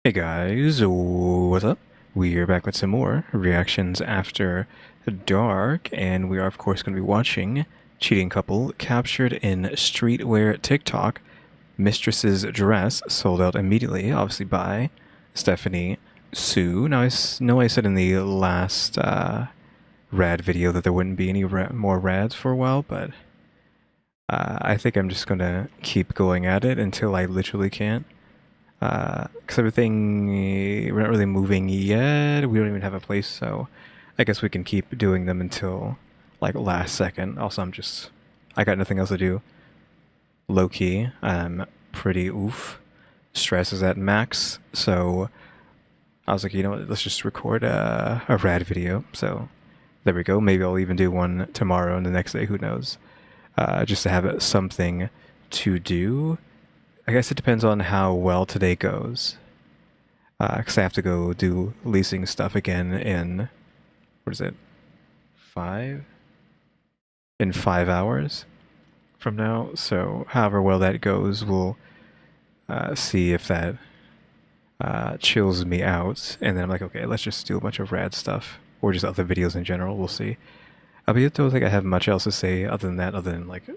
Hey guys, what's up? We are back with some more reactions after dark, and we are of course going to be watching cheating couple captured in streetwear TikTok. Mistress's dress sold out immediately, obviously by Stephanie Sue. Now know I said in the last rad video that there wouldn't be any more rads for a while, but I think I'm just gonna keep going at it until I literally can't. Because everything, we're not really moving yet. We don't even have a place, so I guess we can keep doing them until like last second. Also, I got nothing else to do. Low key, I'm pretty oof. Stress is at max, so I was like, you know what, let's just record a rad video. So there we go. Maybe I'll even do one tomorrow and the next day, who knows. Just to have something to do. I guess it depends on how well today goes. Because I have to go do leasing stuff again in, what is it, 5? In 5 hours from now. So however well that goes, we'll see if that chills me out. And then I'm like, okay, let's just do a bunch of rad stuff. Or just other videos in general, we'll see. I don't think I have much else to say other than that, other than like,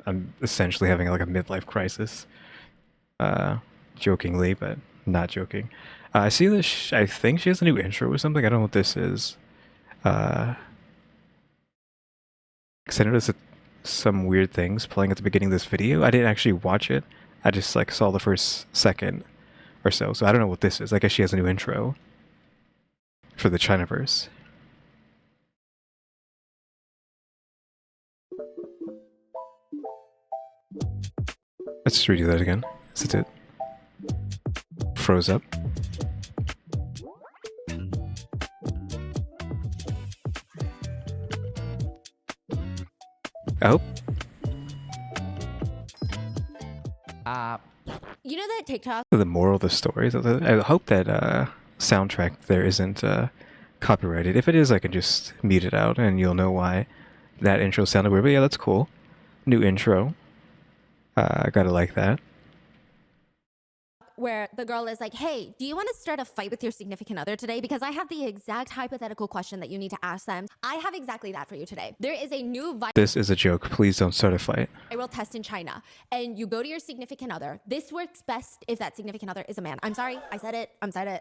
I'm essentially having like a midlife crisis. Jokingly, but not joking. I see this. I think she has a new intro or something. I don't know what this is. Because I noticed some weird things playing at the beginning of this video. I didn't actually watch it. I just like saw the first second or so. So I don't know what this is. I guess she has a new intro for the Chinaverse. Let's just redo that again. That's it. Froze up. I hope. You know that TikTok? The moral of the story. I hope that soundtrack there isn't copyrighted. If it is, I can just mute it out and you'll know why that intro sounded weird. But yeah, that's cool. New intro. I gotta like that. Where the girl is like, hey, do you want to start a fight with your significant other today? Because I have the exact hypothetical question that you need to ask them. I have exactly that for you today. There is a new This is a joke. Please don't start a fight. viral test in China. And you go to your significant other. This works best if that significant other is a man. I'm sorry. I said it.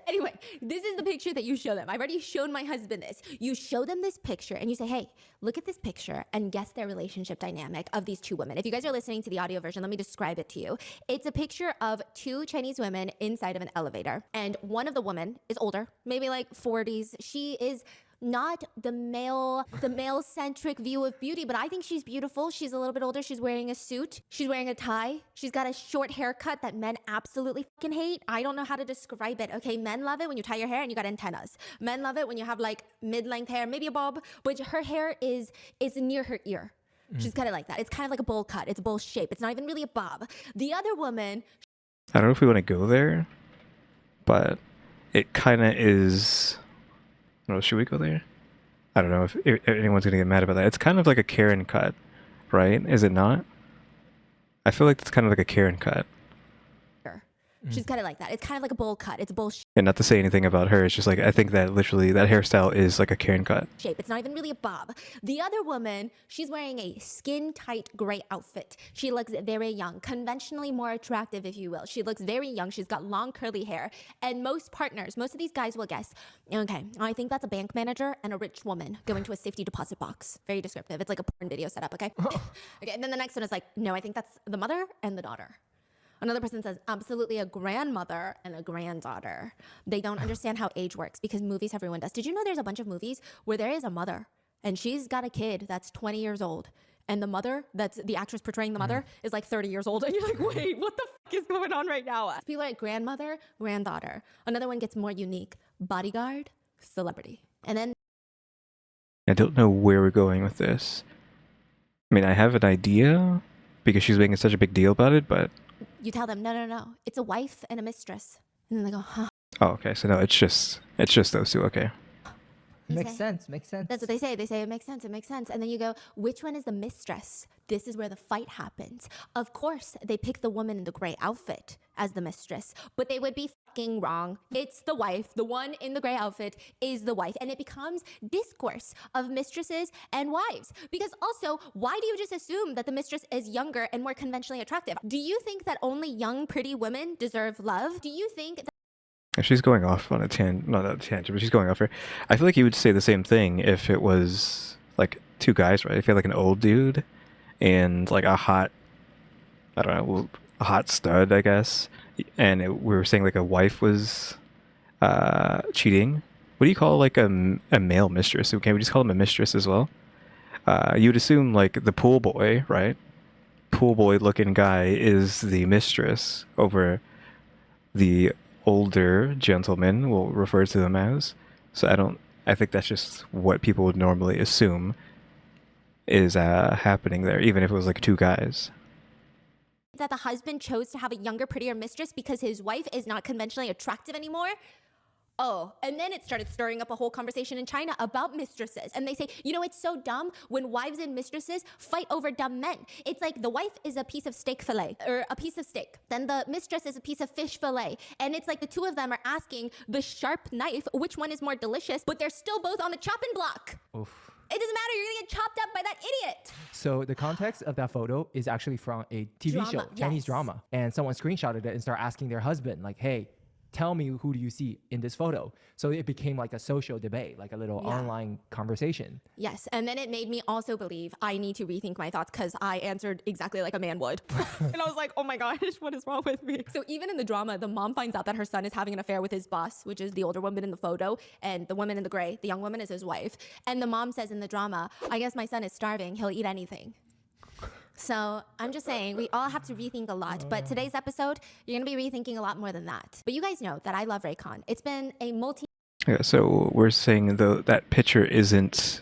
Anyway, this is the picture that you show them. I've already shown my husband this. You show them this picture and you say, hey, look at this picture and guess their relationship dynamic of these two women. If you guys are listening to the audio version, let me describe it to you. It's a picture of two Chinese women inside of an elevator, and one of the women is older, maybe like 40s. She is not the male-centric view of beauty, but I think she's beautiful. She's a little bit older. She's wearing a suit. She's wearing a tie. She's got a short haircut that men absolutely fucking hate. I don't know how to describe it. Okay, men love it when you tie your hair and you got antennas. Men love it when you have like mid-length hair, maybe a bob, but her hair is near her ear. She's got it like that. It's kind of like a bowl cut. It's a bowl shape. It's not even really a bob. The other woman, I don't know if we want to go there, but it kind of is. I don't know, should we go there? I don't know if anyone's gonna get mad about that. It's kind of like a Karen cut, right? Is it not? I feel like it's kind of like a Karen cut. she's got it like that. It's kind of like a bowl cut. It's a bowl And not to say anything about her, it's just like I think that literally that hairstyle is like a Karen cut. shape. It's not even really a bob. The other woman, she's wearing a skin-tight gray outfit. She looks very young, conventionally more attractive, if you will. She looks very young. She's got long curly hair. And most partners, most of these guys will guess, okay, I think that's a bank manager and a rich woman going to a safety deposit box. Very descriptive. It's like a porn video setup, okay? Okay, and then the next one is like, no, I think that's the mother and the daughter. Another person says, absolutely a grandmother and a granddaughter. They don't understand how age works because movies have ruined us. Did you know there's a bunch of movies where there is a mother and she's got a kid that's 20 years old and the mother, that's the actress portraying the mother, is like 30 years old and you're like, wait, what the fuck is going on right now? People are like grandmother, granddaughter. Another one gets more unique. Bodyguard, celebrity. And then I don't know where we're going with this. I mean, I have an idea because she's making such a big deal about it, but you tell them, no, it's a wife and a mistress. And then they go, huh? oh, okay. So no, it's just those two. Okay. Makes sense. Makes sense. That's what they say. They say it makes sense. It makes sense. And then you go, which one is the mistress? This is where the fight happens. Of course, they pick the woman in the gray outfit as the mistress, but they would be fucking wrong. It's the wife. The one in the gray outfit is the wife. And it becomes discourse of mistresses and wives. Because also, why do you just assume that the mistress is younger and more conventionally attractive? Do you think that only young, pretty women deserve love? Do you think that She's going off on a tangent, not a tangent, but she's going off here. I feel like you would say the same thing if it was like two guys, right? If you had like an old dude and like a hot, I don't know, a hot stud, I guess, and we were saying like a wife was cheating. What do you call like a male mistress? Can we just call him a mistress as well? You would assume like the pool boy, right? Pool boy looking guy is the mistress over the older gentleman, we'll refer to them as. So I think that's just what people would normally assume is happening there, even if it was like two guys. that the husband chose to have a younger, prettier mistress because his wife is not conventionally attractive anymore? Oh, and then it started stirring up a whole conversation in China about mistresses. And they say, you know, it's so dumb when wives and mistresses fight over dumb men. It's like the wife is a piece of steak fillet, or a piece of steak. Then the mistress is a piece of fish fillet. And it's like the two of them are asking the sharp knife, which one is more delicious, but they're still both on the chopping block. Oof. It doesn't matter, you're gonna get chopped up by that idiot. So the context of that photo is actually from a TV Drama, show, Chinese yes. drama. And someone screenshotted it and started asking their husband, like, hey, tell me who do you see in this photo? So it became like a social debate, like a little online conversation. Yes, and then it made me also believe I need to rethink my thoughts because I answered exactly like a man would. And I was like, oh my gosh, what is wrong with me? So even in the drama, the mom finds out that her son is having an affair with his boss, which is the older woman in the photo, and the woman in the gray, the young woman, is his wife. And the mom says in the drama, I guess my son is starving, he'll eat anything. So I'm just saying, we all have to rethink a lot. But today's episode, you're going to be rethinking a lot more than that. But you guys know that I love Raycon. It's been a Yeah, so we're saying though that picture isn't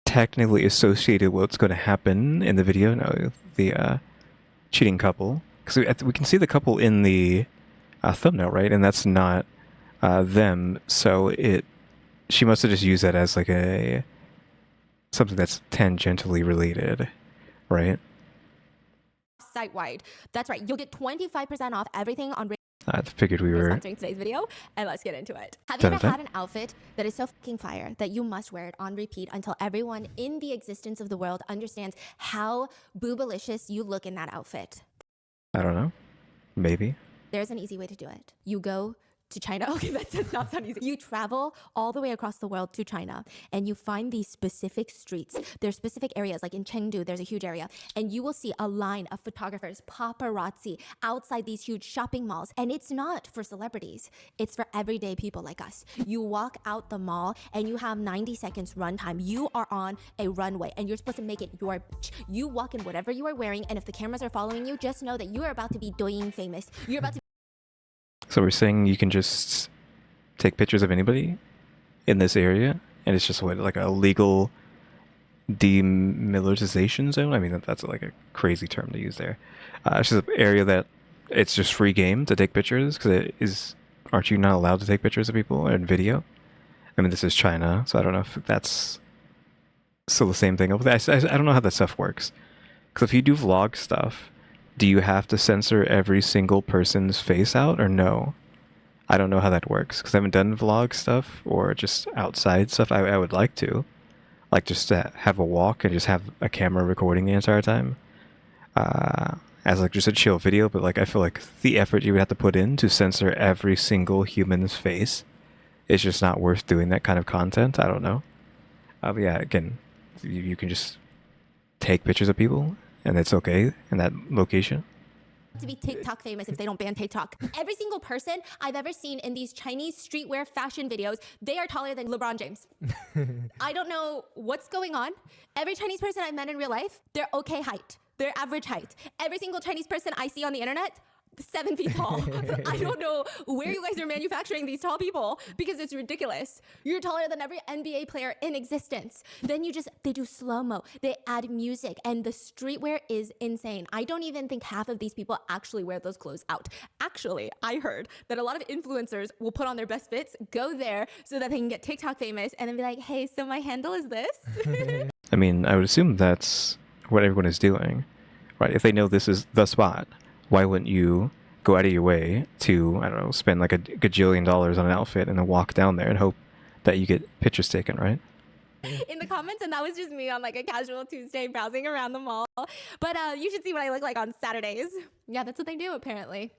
technically associated with what's going to happen in the video. No, the cheating couple, because we can see the couple in the thumbnail, right? And that's not them. So she must have just used that as like something that's tangentially related, right? site-wide. That's right. You'll get 25% off everything on I figured we were sponsoring today's video, and let's get into it. Have you ever had an outfit that is so fucking fire that you must wear it on repeat until everyone in the existence of the world understands how boobalicious you look in that outfit? I don't know. Maybe. There's an easy way to do it. You go to China. Okay, that does not sound easy. You travel all the way across the world to China and you find these specific streets. There's specific areas, like in Chengdu, there's a huge area, and you will see a line of photographers, paparazzi, outside these huge shopping malls. And it's not for celebrities. It's for everyday people like us. You walk out the mall and you have 90 seconds run time. You are on a runway and you're supposed to make it your bitch. You walk in whatever you are wearing, and if the cameras are following you, just know that you are about to be doing famous. You're about to So we're saying you can just take pictures of anybody in this area, and it's just what, like a legal demilitarization zone? I mean, that's like a crazy term to use there. It's just an area that it's just free game to take pictures, because aren't you not allowed to take pictures of people in video? I mean, this is China, so I don't know if that's still the same thing over there. I don't know how that stuff works. Because if you do vlog stuff, do you have to censor every single person's face out, or no? I don't know how that works, because I haven't done vlog stuff or just outside stuff. I would like to. Like, just to have a walk and just have a camera recording the entire time. As like just a chill video, but like I feel like the effort you would have to put in to censor every single human's face is just not worth doing that kind of content. I don't know. But yeah, again, you can just take pictures of people, and it's okay in that location. to be TikTok famous if they don't ban TikTok. Every single person I've ever seen in these Chinese streetwear fashion videos, they are taller than LeBron James. I don't know what's going on. Every Chinese person I've met in real life, they're okay height. They're average height. Every single Chinese person I see on the internet, 7 feet tall. I don't know where you guys are manufacturing these tall people because it's ridiculous. You're taller than every NBA player in existence. Then they do slow-mo, they add music, and the streetwear is insane. I don't even think half of these people actually wear those clothes out. Actually, I heard that a lot of influencers will put on their best fits, go there so that they can get TikTok famous, and then be like, hey, so my handle is this. I mean, I would assume that's what everyone is doing, right? If they know this is the spot, why wouldn't you go out of your way to, I don't know, spend like a gajillion dollars on an outfit and then walk down there and hope that you get pictures taken, right? In the comments, and that was just me on like a casual Tuesday browsing around the mall. But you should see what I look like on Saturdays. Yeah, that's what they do apparently.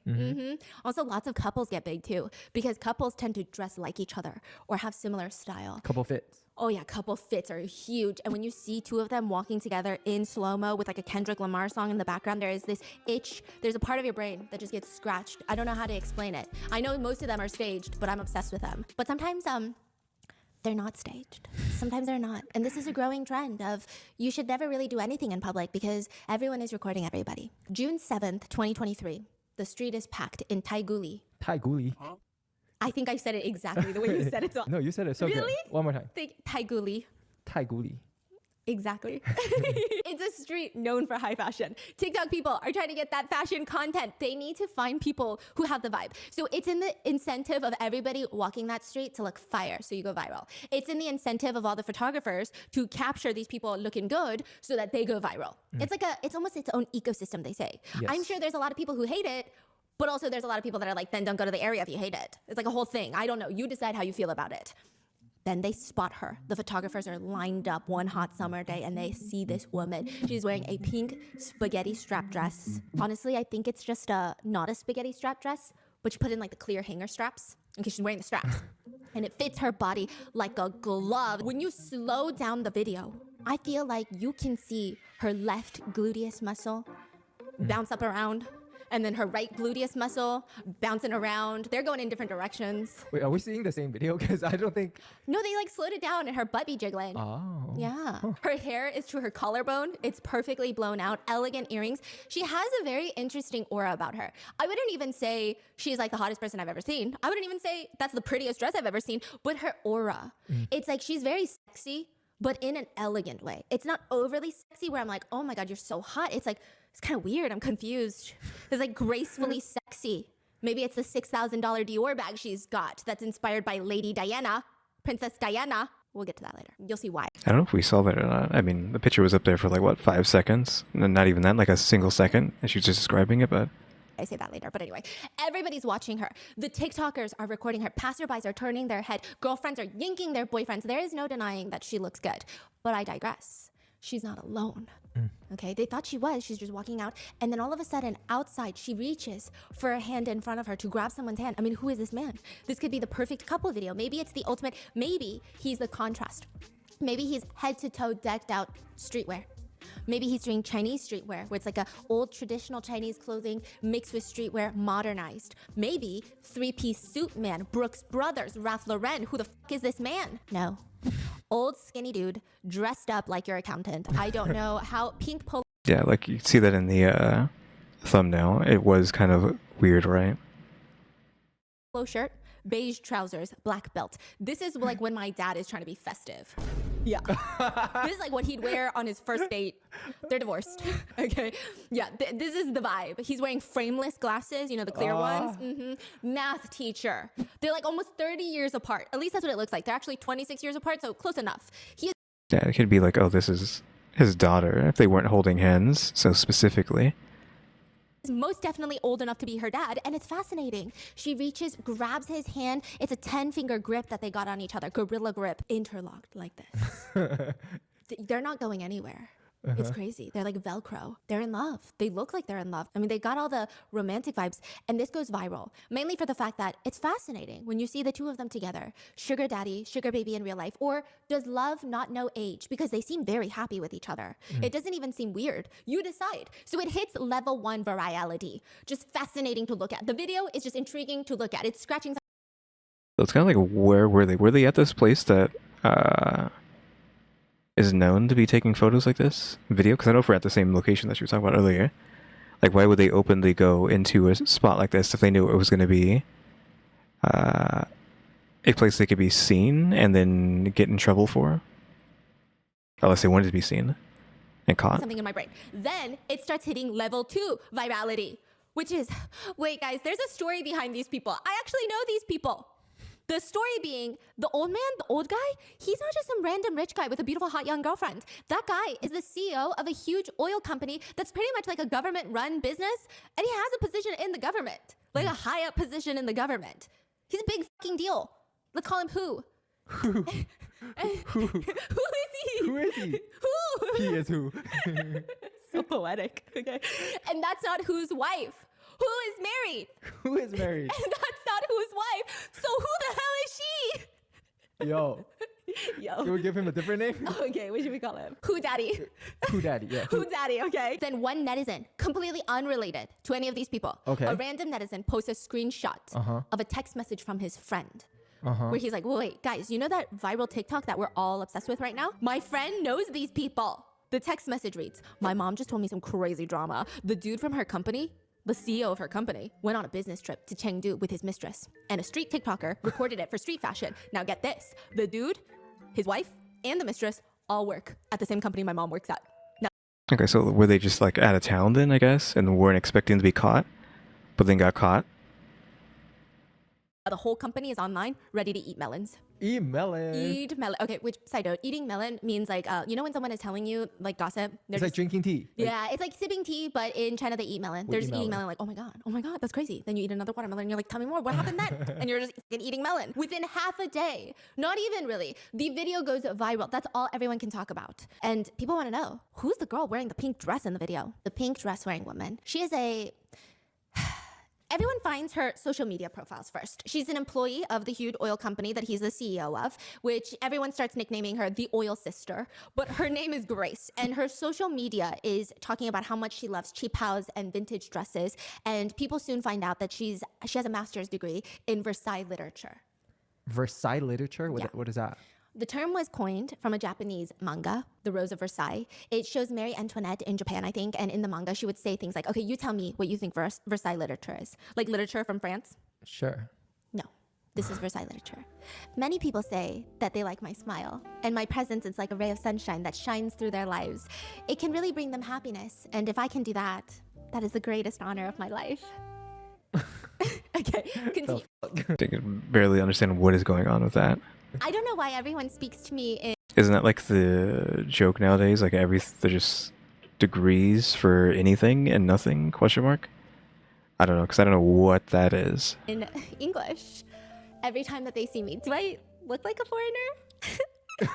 Also, lots of couples get big too because couples tend to dress like each other or have similar style. Couple fits. Oh yeah, couple fits are huge. And when you see two of them walking together in slow-mo with like a Kendrick Lamar song in the background, there is this itch. There's a part of your brain that just gets scratched. I don't know how to explain it. I know most of them are staged, but I'm obsessed with them. But sometimes they're not staged. Sometimes they're not. And this is a growing trend of you should never really do anything in public because everyone is recording everybody. June 7th, 2023, the street is packed in Taiguli. Taiguli. I think I said it exactly the way you said it. So No, you said it so good. Really? One more time. think Taiguli. Taiguli. Exactly. It's a street known for high fashion. TikTok people are trying to get that fashion content. They need to find people who have the vibe. So it's in the incentive of everybody walking that street to look fire, so you go viral. It's in the incentive of all the photographers to capture these people looking good so that they go viral. It's almost its own ecosystem, they say. Yes. I'm sure there's a lot of people who hate it, but also there's a lot of people that are like, then don't go to the area if you hate it. It's like a whole thing. I don't know. You decide how you feel about it. Then they spot her. The photographers are lined up one hot summer day and they see this woman. She's wearing a pink spaghetti strap dress. Honestly, I think it's just not a spaghetti strap dress, but she put in like the clear hanger straps because she's wearing the straps. And it fits her body like a glove. When you slow down the video, I feel like you can see her left gluteus muscle bounce up around. And then her right gluteus muscle bouncing around. They're going in different directions. Wait, are we seeing the same video? Because I don't think. No, they like slowed it down and her butt be jiggling. Oh. Yeah. Her hair is to her collarbone. It's perfectly blown out. Elegant earrings. She has a very interesting aura about her. I wouldn't even say she's like the hottest person I've ever seen. I wouldn't even say that's the prettiest dress I've ever seen. But her aura. It's like she's very sexy, but in an elegant way. It's not overly sexy where I'm like, oh my God, you're so hot. It's like, it's kind of weird. I'm confused. It's like gracefully sexy. Maybe it's the $6,000 Dior bag she's got that's inspired by Lady Diana, Princess Diana. We'll get to that later. You'll see why. I don't know if we saw that or not. I mean, the picture was up there for like, what, 5 seconds? And not even that, like a single second. And she was just describing it, but... I say that later, but anyway, everybody's watching her. The TikTokers are recording her. Passerbys are turning their head. Girlfriends are yanking their boyfriends. There is no denying that she looks good. But I digress. She's not alone. Okay, they thought she was. She's just walking out. And then all of a sudden, outside, she reaches for a hand in front of her to grab someone's hand. I mean, who is this man? This could be the perfect couple video. Maybe it's the ultimate. Maybe he's the contrast. Maybe he's head to toe decked out streetwear. Maybe he's doing Chinese streetwear, where it's like a old traditional Chinese clothing mixed with streetwear modernized. Maybe three-piece suit man, Brooks Brothers, Ralph Lauren. Who the fuck is this man? No. Old skinny dude dressed up like your accountant. I don't know how pink polo. Yeah, like you see that in the thumbnail. It was kind of weird, right? Shirt, beige trousers, black belt. This is like when my dad is trying to be festive. Yeah. This is like what he'd wear on his first date. They're divorced. Okay. Yeah. This is the vibe. He's wearing frameless glasses, you know, the clear ones. Math teacher. They're like almost 30 years apart. At least that's what it looks like. They're actually 26 years apart, so close enough. He is Yeah, it could be like, oh, this is his daughter, if they weren't holding hands so specifically. most definitely old enough to be her dad, and it's fascinating. She reaches, grabs his hand. It's a 10-finger grip that they got on each other, gorilla grip, interlocked like this. They're not going anywhere. It's crazy. They're like Velcro. They're in love. They look like they're in love. I mean, they got all the romantic vibes, and this goes viral, mainly for the fact that it's fascinating when you see the two of them together. Sugar daddy, sugar baby in real life. Or does love not know age? Because they seem very happy with each other. It doesn't even seem weird. You decide. So it hits level 1 virality. Just fascinating to look at. The video is just intriguing to look at. It's scratching. So it's kind of like, where were they? Were they at this place that is known to be taking photos like this? Video? Because I know if we're at the same location that you were talking about earlier. Like, why would they openly go into a spot like this if they knew it was going to be a place they could be seen and then get in trouble for? Unless they wanted to be seen and caught. Something in my brain. Then it starts hitting level 2 virality, which is, wait guys, there's a story behind these people. I actually know these people. The story being, the old man, the old guy, he's not just some random rich guy with a beautiful hot young girlfriend. That guy is the CEO of a huge oil company that's pretty much like a government-run business, and he has a position in the government, like a high-up position in the government. He's a big fucking deal. Let's call him who? Who? Who is he? Who is he? Who? He is who? So poetic. Okay. And that's not who's wife. Who is married? Who is married? And that's not who's wife. So who the hell is she? Yo. Yo. Can we give him a different name? Okay, what should we call him? Who daddy? Who daddy? Yeah. Who daddy, okay? Then one netizen, completely unrelated to any of these people. Okay. A random netizen posts a screenshot of a text message from his friend. Where he's like, wait, guys, you know that viral TikTok that we're all obsessed with right now? My friend knows these people. The text message reads, my mom just told me some crazy drama. The dude from her company, the CEO of her company, went on a business trip to Chengdu with his mistress. And a street TikToker recorded it for street fashion. Now get this, the dude, his wife, and the mistress all work at the same company my mom works at. Now, Okay, so were they just like out of town then, I guess, and weren't expecting to be caught, but then got caught? the whole company is online, ready to eat melons. Eat melon. Eat melon. Okay, which side note, eating melon means like, you know when someone is telling you like gossip? It's like drinking tea. Yeah, it's like sipping tea, but in China they eat melon. They're just eating melon like, oh my god, that's crazy. Then you eat another watermelon and you're like, tell me more, what happened then? And you're just eating melon. Within half a day, not even really, the video goes viral. That's all everyone can talk about. And people want to know, who's the girl wearing the pink dress in the video? The pink dress wearing woman. She is a... Everyone finds her social media profiles first. She's an employee of the huge oil company that he's the CEO of, which everyone starts nicknaming her the oil sister. But her name is Grace, and her social media is talking about how much she loves cheap house and vintage dresses. And people soon find out that she has a master's degree in Versailles literature. Versailles literature? What is that? The term was coined from a Japanese manga, The Rose of Versailles. It shows Marie Antoinette in Japan, I think, and in the manga, she would say things like, okay, you tell me what you think Versailles literature is. Like literature from France? Sure. No, this is Versailles literature. Many people say that they like my smile, and my presence is like a ray of sunshine that shines through their lives. It can really bring them happiness, and if I can do that, that is the greatest honor of my life. Okay, continue. I can barely understand what is going on with that. I don't know why everyone speaks to me in... Isn't that like the joke nowadays? Like they're just degrees for anything and nothing? Question mark. I don't know, because I don't know what that is. In English, every time that they see me. Do I look like a foreigner?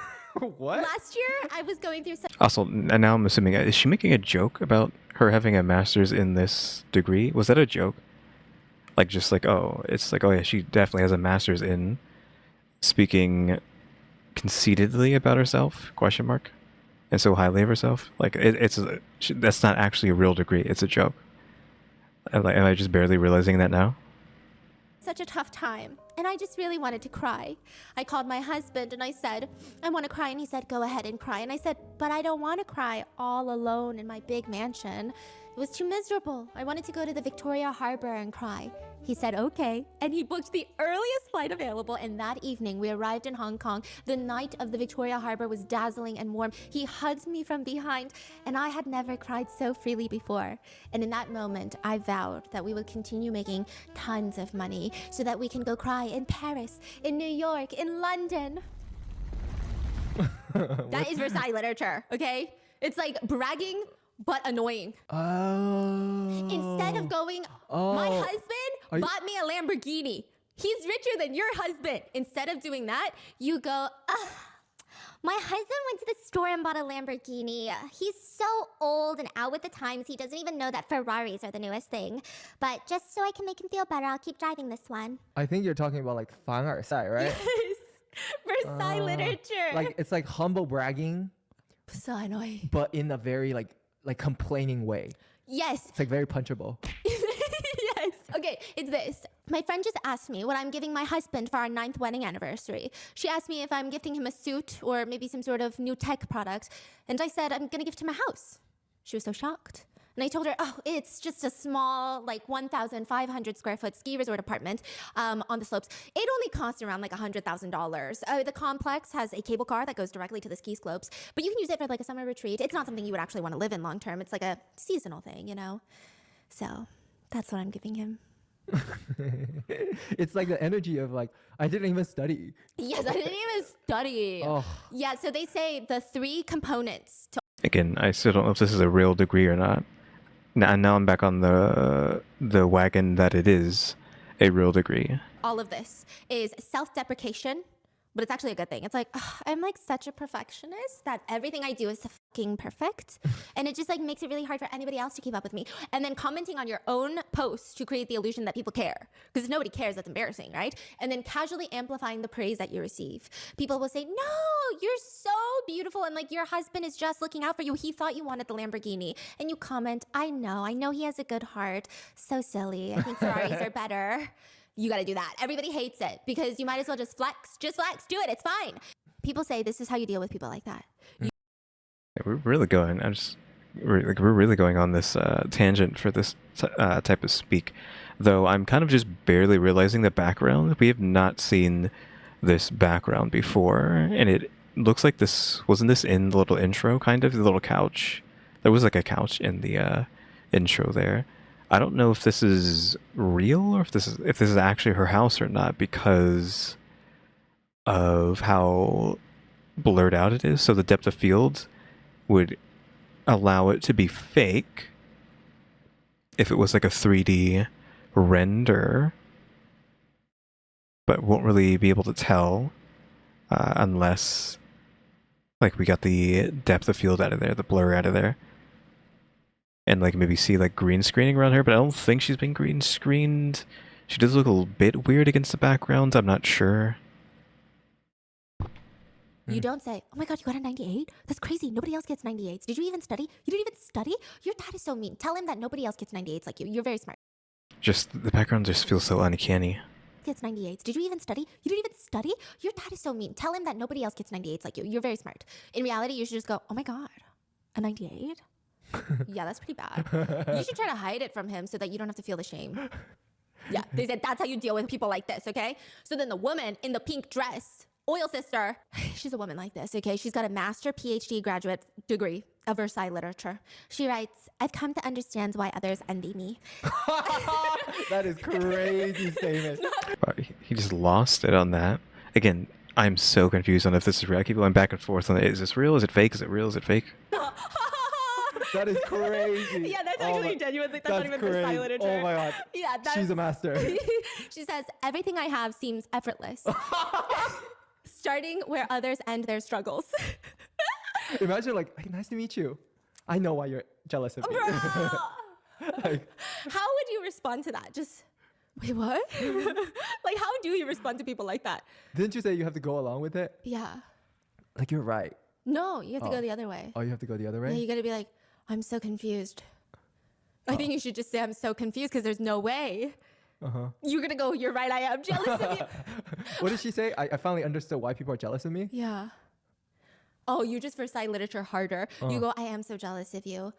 What? Last year, I was going through some... Also, and now I'm assuming, is she making a joke about her having a master's in this degree? Was that a joke? Like just like, oh, it's like, oh yeah, she definitely has a master's in speaking conceitedly about herself? Question mark. And so highly of herself. Like that's not actually a real degree. It's a joke. Am I just barely realizing that now? such a tough time, and I just really wanted to cry. I called my husband and I said, I want to cry, and he said, go ahead and cry. And I said, but I don't want to cry all alone in my big mansion. It was too miserable. I wanted to go to the Victoria Harbor and cry. He said, okay. And he booked the earliest flight available. And that evening, we arrived in Hong Kong. The night of the Victoria Harbor was dazzling and warm. He hugged me from behind, and I had never cried so freely before. And in that moment, I vowed that we would continue making tons of money so that we can go cry in Paris, in New York, in London. That is Versailles literature, okay? It's like bragging, but annoying. Oh. Instead of going, my husband bought me a Lamborghini. He's richer than your husband. Instead of doing that, you go, my husband went to the store and bought a Lamborghini. He's so old and out with the times, he doesn't even know that Ferraris are the newest thing. But just so I can make him feel better, I'll keep driving this one. I think you're talking about like 凡尔赛, right? Yes. Versailles literature. Like it's like humble bragging, so annoying. but in a very like complaining way. Yes. It's like very punchable. Yes. Okay, it's this. My friend just asked me what I'm giving my husband for our 9th wedding anniversary. She asked me if I'm gifting him a suit or maybe some sort of new tech product. And I said, I'm going to gift him a house. She was so shocked. And I told her, oh, it's just a small, like 1,500 square foot ski resort apartment on the slopes. It only costs around like $100,000. The complex has a cable car that goes directly to the ski slopes, but you can use it for like a summer retreat. It's not something you would actually want to live in long term. It's like a seasonal thing, you know? So that's what I'm giving him. It's like the energy of like, I didn't even study. Yes, I didn't even study. Oh. Yeah, so they say the 3 components to Again, I still don't know if this is a real degree or not. Now I'm back on the wagon that it is a real degree. all of this is self-deprecation, but it's actually a good thing. It's like, ugh, I'm like such a perfectionist that everything I do is fucking perfect. And it just like makes it really hard for anybody else to keep up with me. And then commenting on your own posts to create the illusion that people care. Because if nobody cares, that's embarrassing, right? And then casually amplifying the praise that you receive. People will say, no, you're so beautiful. And like your husband is just looking out for you. He thought you wanted the Lamborghini. And you comment, I know he has a good heart. So silly. I think Ferraris are better. You got to do that. Everybody hates it because you might as well just flex. Just flex. Do it. It's fine. People say this is how you deal with people like that. We're really going. We're really going on this tangent for this type of speak. Though I'm kind of just barely realizing the background. We have not seen this background before, and it looks like wasn't this in the little intro, kind of the little couch. There was like a couch in the intro there. I don't know if this is real or if this is actually her house or not because of how blurred out it is. So the depth of field would allow it to be fake if it was like a 3D render, but won't really be able to tell unless like we got the depth of field out of there, the blur out of there. And like maybe see like green screening around her, but I don't think she's been green screened. She does look a little bit weird against the background. I'm not sure. You don't say, oh my God, you got a 98? That's crazy. Nobody else gets 98s. Did you even study? You didn't even study? Your dad is so mean. Tell him that nobody else gets 98s like you. You're very smart. Just the background just feels so uncanny. Gets 98s. Did you even study? You didn't even study? Your dad is so mean. Tell him that nobody else gets 98s like you. You're very smart. In reality, you should just go, oh my God, a 98? Yeah, that's pretty bad. You should try to hide it from him so that you don't have to feel the shame. Yeah, they said that's how you deal with people like this, okay? So then the woman in the pink dress, Oil Sister, she's a woman like this, okay? She's got a master PhD graduate degree of Versailles literature. She writes, I've come to understand why others envy me. That is crazy statement. He just lost it on that. Again, I'm so confused on if this is real. I keep going back and forth on it. Is this real? Is it fake? Is it real? Is it fake? That is crazy. Yeah, that's actually genuine. That's not even Versailles literature. Oh my God. Yeah, she's a master. She says, everything I have seems effortless. Starting where others end their struggles. Imagine like, hey, nice to meet you. I know why you're jealous of me. Like, how would you respond to that? Just, wait, what? Like, how do you respond to people like that? didn't you say you have to go along with it? Yeah. Like, you're right. No, you have to go the other way. Oh, you have to go the other way? Yeah, you gotta be like, I'm so confused. I think you should just say I'm so confused because there's no way. You're gonna go, you're right, I am jealous of you. What did she say? I finally understood why people are jealous of me. Yeah. Oh, you just Versailles literature harder. You go, I am so jealous of you.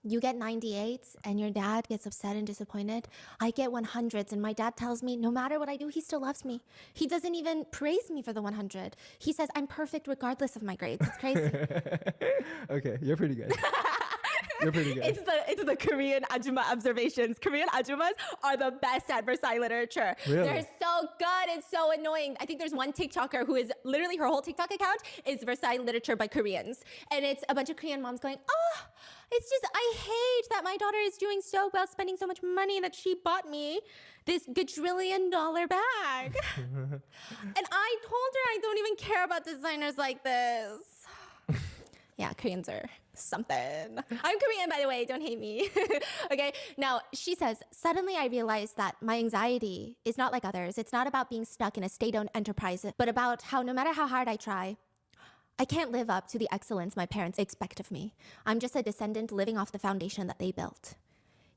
You get 98s and your dad gets upset and disappointed. I get 100s and my dad tells me no matter what I do, he still loves me. He doesn't even praise me for the 100. He says I'm perfect regardless of my grades. It's crazy. Okay, you're pretty good. You're pretty good. It's the Korean ajumma observations. Korean ajumas are the best at Versailles literature. Really? They're so good. It's so annoying. I think there's one TikToker who is literally her whole TikTok account is Versailles literature by Koreans. And it's a bunch of Korean moms going, oh, it's just, I hate that my daughter is doing so well, spending so much money that she bought me this gajillion-dollar bag. And I told her I don't even care about designers like this. Yeah, Koreans are something. I'm Korean, by the way. Don't hate me. Okay. Now, she says, suddenly I realized that my anxiety is not like others. It's not about being stuck in a state-owned enterprise, but about how no matter how hard I try, I can't live up to the excellence my parents expect of me. I'm just a descendant living off the foundation that they built.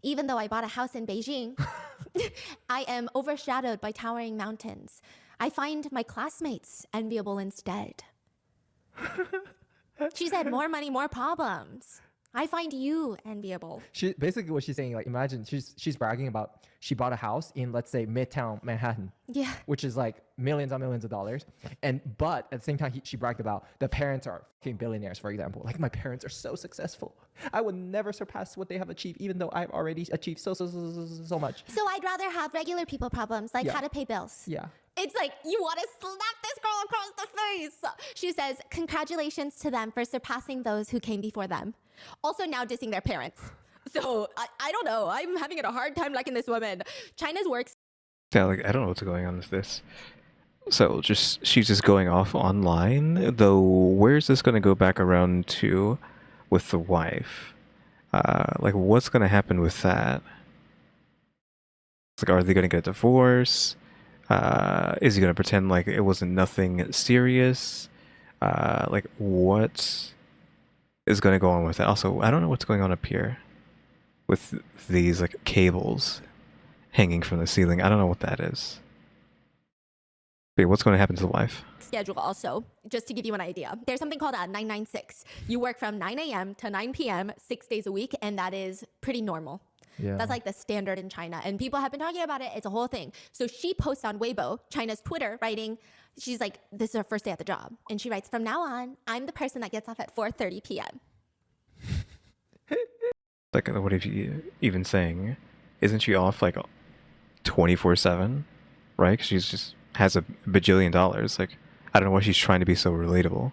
Even though I bought a house in Beijing, I am overshadowed by towering mountains. I find my classmates enviable instead. She said, more money, more problems. I find you enviable. She basically what she's saying, like, imagine she's bragging about she bought a house in, let's say, Midtown Manhattan, Yeah. which is like millions on millions of dollars, but at the same time she bragged about the parents are fucking billionaires, for example. Like, my parents are so successful, I would never surpass what they have achieved, even though I've already achieved so much. So I'd rather have regular people problems, like how to pay bills. Yeah. It's like, you want to slap this girl across the face. She says, congratulations to them for surpassing those who came before them. Also now dissing their parents. So I don't know. I'm having a hard time liking this woman. China's works. Yeah, like, I don't know what's going on with this. So she's just going off online, though. Where's this going to go back around to with the wife? Like, what's going to happen with that? Like, are they going to get a divorce? Is he going to pretend like it wasn't nothing serious? Like, what is going to go on with it? Also, I don't know what's going on up here with these like cables hanging from the ceiling. I don't know what that is. Wait, what's going to happen to the wife? Schedule also, just to give you an idea. There's something called a 996. You work from 9 a.m. to 9 p.m. 6 days a week, and that is pretty normal. Yeah. That's like the standard in China, and people have been talking about it. It's a whole thing. So she posts on Weibo, China's Twitter, writing, she's like, this is her first day at the job. And she writes, from now on, I'm the person that gets off at 4:30 p.m. Like, what are you even saying? Isn't she off like 24/7? Right? 'Cause she's just has a bajillion dollars. Like, I don't know why she's trying to be so relatable.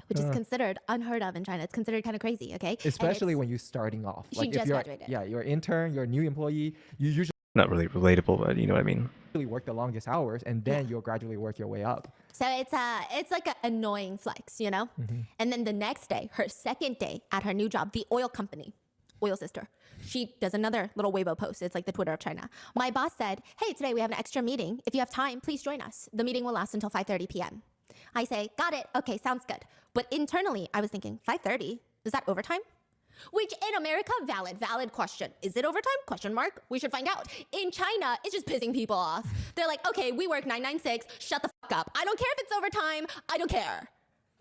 Which is considered unheard of in China. It's considered kind of crazy, okay? Especially when you're starting off. She Like, if just you're, graduated. yeah, you're an intern, you're a new employee, you usually Not really relatable, but you know what I mean. work the longest hours, and then you'll gradually work your way up. So it's like an annoying flex, you know? And then the next day, her second day at her new job, the oil company, Oil Sister, she does another little Weibo post. It's like the Twitter of China. My boss said, hey, today we have an extra meeting. If you have time, please join us. The meeting will last until 5:30 p.m. I say, got it. Okay, sounds good. But internally, I was thinking, 5:30? Is that overtime? Which in America, valid question. Is it overtime? Question mark. We should find out. In China, it's just pissing people off. They're like, okay, we work 996. Shut the fuck up. I don't care if it's overtime. I don't care.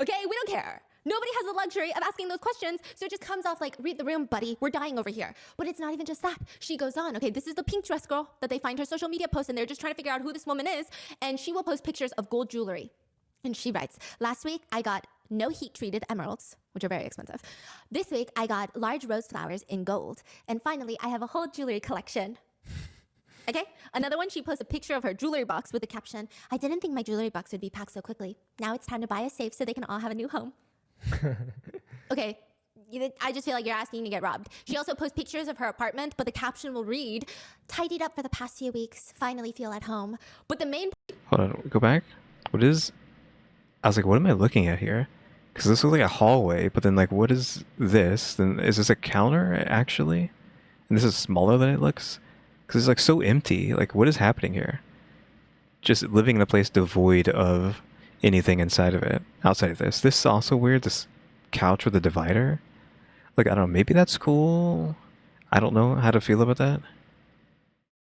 Okay, we don't care. Nobody has the luxury of asking those questions, so it just comes off like, read the room, buddy. We're dying over here. But it's not even just that. She goes on, okay, this is the pink dress girl that they find her social media post, and they're just trying to figure out who this woman is, and she will post pictures of gold jewelry. And she writes, last week I got no heat treated emeralds, which are very expensive. This week I got large rose flowers in gold. And finally, I have a whole jewelry collection. Okay, another one, she posts a picture of her jewelry box with the caption, I didn't think my jewelry box would be packed so quickly. Now it's time to buy a safe so they can all have a new home. Okay, I just feel like you're asking to get robbed. She also posts pictures of her apartment, but the caption will read, tidied up for the past few weeks, finally feel at home. But the main... Hold on, go back. What is... I was like, what am I looking at here? Because this looks like a hallway, but then like, what is this? Then is this a counter, actually? And this is smaller than it looks? Because it's like so empty. Like, what is happening here? Just living in a place devoid of anything inside of it, outside of this. This is also weird, this couch with a divider. Like, I don't know, maybe that's cool. I don't know how to feel about that.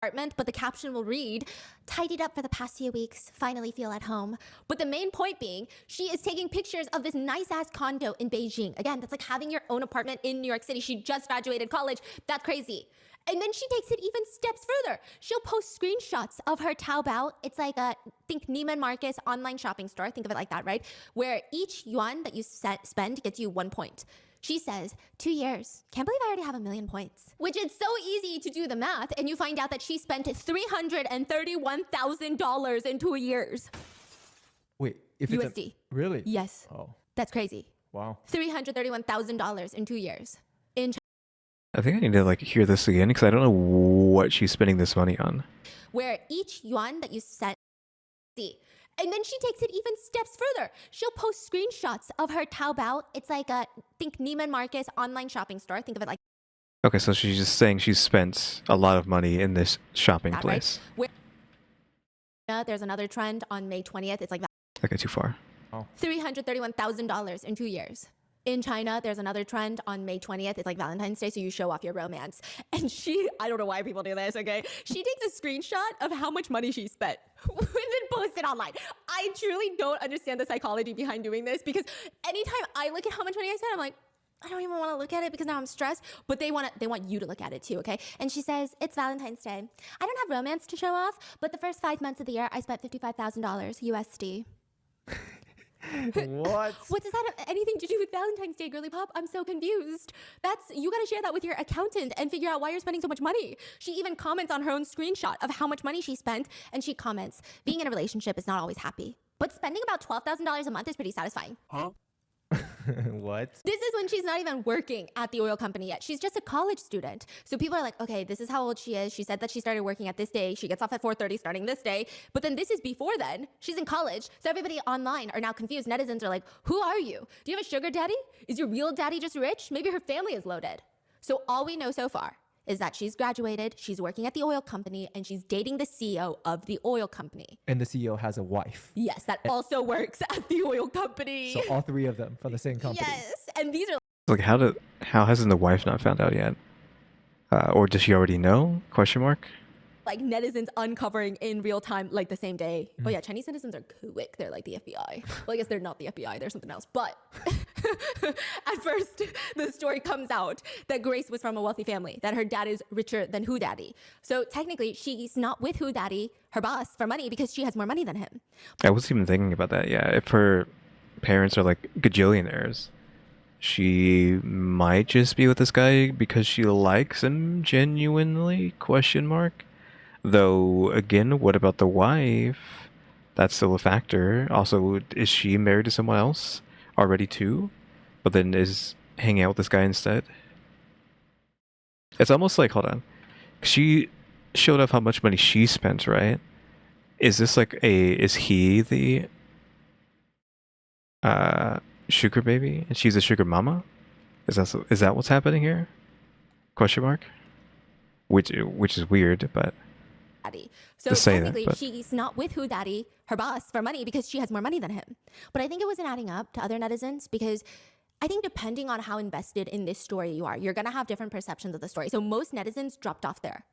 Apartment, but the caption will read, tidied up for the past few weeks, finally feel at home. But the main point being, she is taking pictures of this nice ass condo in Beijing. Again, that's like having your own apartment in New York City. She just graduated college. That's crazy. And then she takes it even steps further. She'll post screenshots of her Taobao. It's like a, think Neiman Marcus online shopping store. Think of it like that, right? Where each yuan that you spend gets you 1 point. She says, 2 years. Can't believe I already have 1 million points. Which is so easy to do the math, and you find out that she spent $331,000 in 2 years. Wait, if USD. Really? Yes. Oh, That's crazy. wow. $331,000 in 2 years. In I think I need to like hear this again because I don't know what she's spending this money on. where each yuan that you send, and then she takes it even steps further. She'll post screenshots of her Taobao. It's like a, think Neiman Marcus online shopping store. Think of it like Okay, so she's just saying she's spent a lot of money in this shopping that, place. right? Where there's another trend on May 20th. It's like that. Okay, too far. $331,000 in 2 years. In China, there's another trend on May 20th. It's like Valentine's Day, so you show off your romance. And she, I don't know why people do this, okay? She takes a screenshot of how much money she spent and then posts it online. I truly don't understand the psychology behind doing this because anytime I look at how much money I spent, I'm like, I don't even want to look at it because now I'm stressed. But they want you to look at it too, okay? And she says, it's Valentine's Day. I don't have romance to show off, but the first 5 months of the year, I spent $55,000 USD. What? What does that have anything to do with Valentine's Day, girly pop? I'm so confused. You gotta share that with your accountant and figure out why you're spending so much money. She even comments on her own screenshot of how much money she spent, and she comments, being in a relationship is not always happy, but spending about $12,000 a month is pretty satisfying. Huh? What? This is when she's not even working at the oil company yet. She's just a college student. So people are like, okay, this is how old she is. She said that she started working at this day. She gets off at 4:30 starting this day. But then this is before then. She's in college. So everybody online are now confused. Netizens are like, who are you? Do you have a sugar daddy? Is your real daddy just rich? Maybe her family is loaded. So all we know so far is that she's graduated, she's working at the oil company, and she's dating the CEO of the oil company. And the CEO has a wife. Yes, that also works at the oil company. So all three of them from the same company. Yes, and these are Like, how hasn't the wife not found out yet? Or does she already know? Question mark. like netizens uncovering in real time, like the same day. Oh yeah, Chinese citizens are quick. They're like the FBI. Well, I guess they're not the FBI. They're something else. But at first, the story comes out that Grace was from a wealthy family, that her dad is richer than Who Daddy. So technically, she's not with Who Daddy, her boss, for money because she has more money than him. I was even thinking about that. Yeah, if her parents are like gajillionaires, she might just be with this guy because she likes him genuinely? Question mark. Though again, what about the wife? That's still a factor. Also, is she married to someone else already too? But then is hanging out with this guy instead? It's almost like, hold on, she showed off how much money she spent, right? Is this like is he the sugar baby and she's a sugar mama? Is that what's happening here? Question mark. Which is weird, but Daddy. So to say that, technically, but- she's not with Who Daddy, her boss, for money because she has more money than him. But I think it wasn't adding up to other netizens because I think depending on how invested in this story you are, you're gonna have different perceptions of the story. So most netizens dropped off there.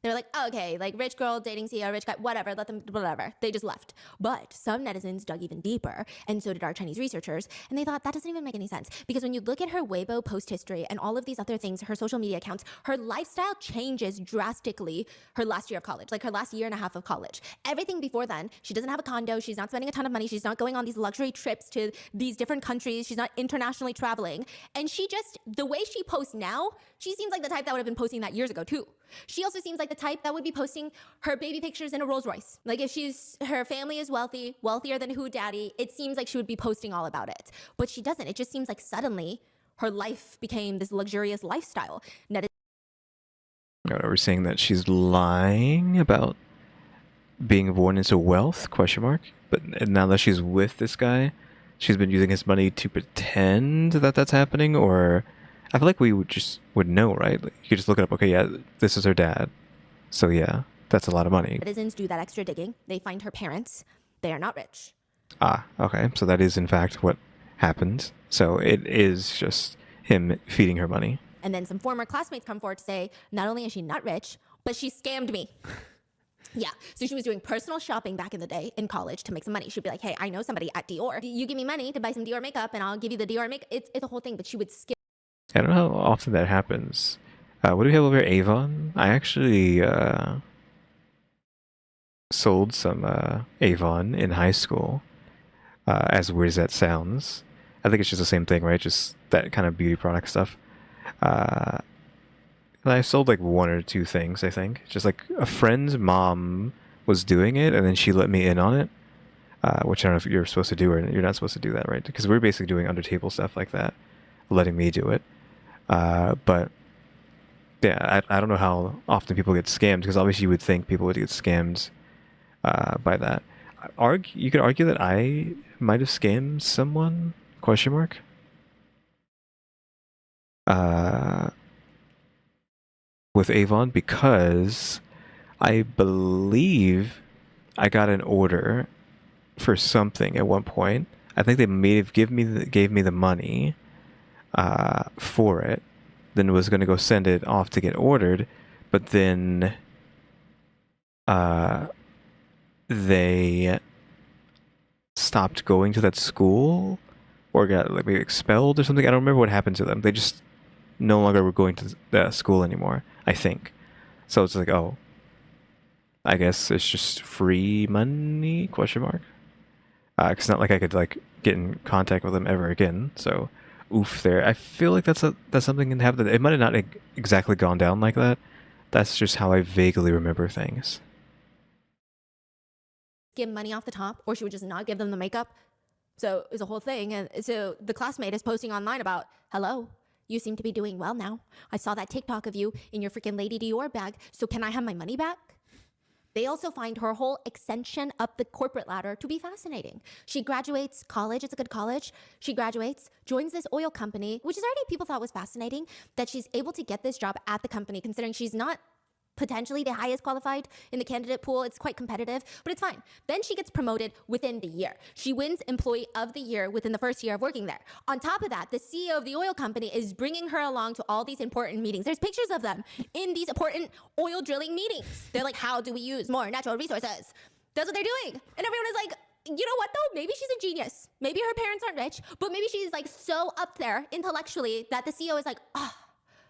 They're like, oh, okay, like rich girl dating CEO, rich guy, whatever, let them, whatever. They just left. But some netizens dug even deeper, and so did our Chinese researchers, and they thought that doesn't even make any sense. Because when you look at her Weibo post history and all of these other things, her social media accounts, her lifestyle changes drastically her last year of college, like her last year and a half of college. Everything before then, she doesn't have a condo, she's not spending a ton of money, she's not going on these luxury trips to these different countries, she's not internationally traveling. And she just, the way she posts now, she seems like the type that would have been posting that years ago too. She also seems like the type that would be posting her baby pictures in a Rolls Royce. Like if her family is wealthy, wealthier than Who Daddy, it seems like she would be posting all about it. But she doesn't. It just seems like suddenly her life became this luxurious lifestyle. we're saying that she's lying about being born into wealth? Question mark. But now that she's with this guy, she's been using his money to pretend that that's happening, or I feel like we would know, right? Like, you could just look it up. Okay, yeah, this is her dad. So yeah, that's a lot of money. Netizens do that extra digging. They find her parents. They are not rich. Ah, okay. So that is in fact what happened. So it is just him feeding her money. And then some former classmates come forward to say, not only is she not rich, but she scammed me. Yeah, so she was doing personal shopping back in the day in college to make some money. She'd be like, hey, I know somebody at Dior. You give me money to buy some Dior makeup and I'll give you the Dior makeup. It's a whole thing, but she would skip. I don't know how often that happens. What do we have over here? Avon? I actually sold some Avon in high school. As weird as that sounds. I think it's just the same thing, right? Just that kind of beauty product stuff. And I sold like one or two things, I think. Just like a friend's mom was doing it, and then she let me in on it. Which I don't know if you're supposed to do or you're not supposed to do that, right? Because we're basically doing under table stuff like that, letting me do it. But yeah, I don't know how often people get scammed, because obviously you would think people would get scammed by that. You could argue that I might have scammed someone? Question mark. With Avon, because I believe I got an order for something at one point. I think they may have gave me the money for it, then was going to go send it off to get ordered, but then they stopped going to that school, or got like maybe expelled or something. I don't remember what happened to them. They just no longer were going to the school anymore, I think. So it's like, oh, I guess it's just free money? Question mark. It's not like I could like get in contact with them ever again. So, oof, there. I feel like that's something that happened. It might have not exactly gone down like that. That's just how I vaguely remember things. Give money off the top, or she would just not give them the makeup. So it was a whole thing. And so the classmate is posting online about, hello, you seem to be doing well now. I saw that TikTok of you in your freaking Lady Dior bag. So can I have my money back? They also find her whole ascension up the corporate ladder to be fascinating. She graduates college. It's a good college. She graduates, joins this oil company, which is already people thought was fascinating, that she's able to get this job at the company, considering she's not potentially the highest qualified in the candidate pool. It's quite competitive, but it's fine. Then she gets promoted within the year. She wins Employee of the Year within the first year of working there. On top of that, the CEO of the oil company is bringing her along to all these important meetings. There's pictures of them in these important oil drilling meetings. They're like, how do we use more natural resources? That's what they're doing. And everyone is like, you know what though? Maybe she's a genius. Maybe her parents aren't rich, but maybe she's like so up there intellectually that the CEO is like, oh,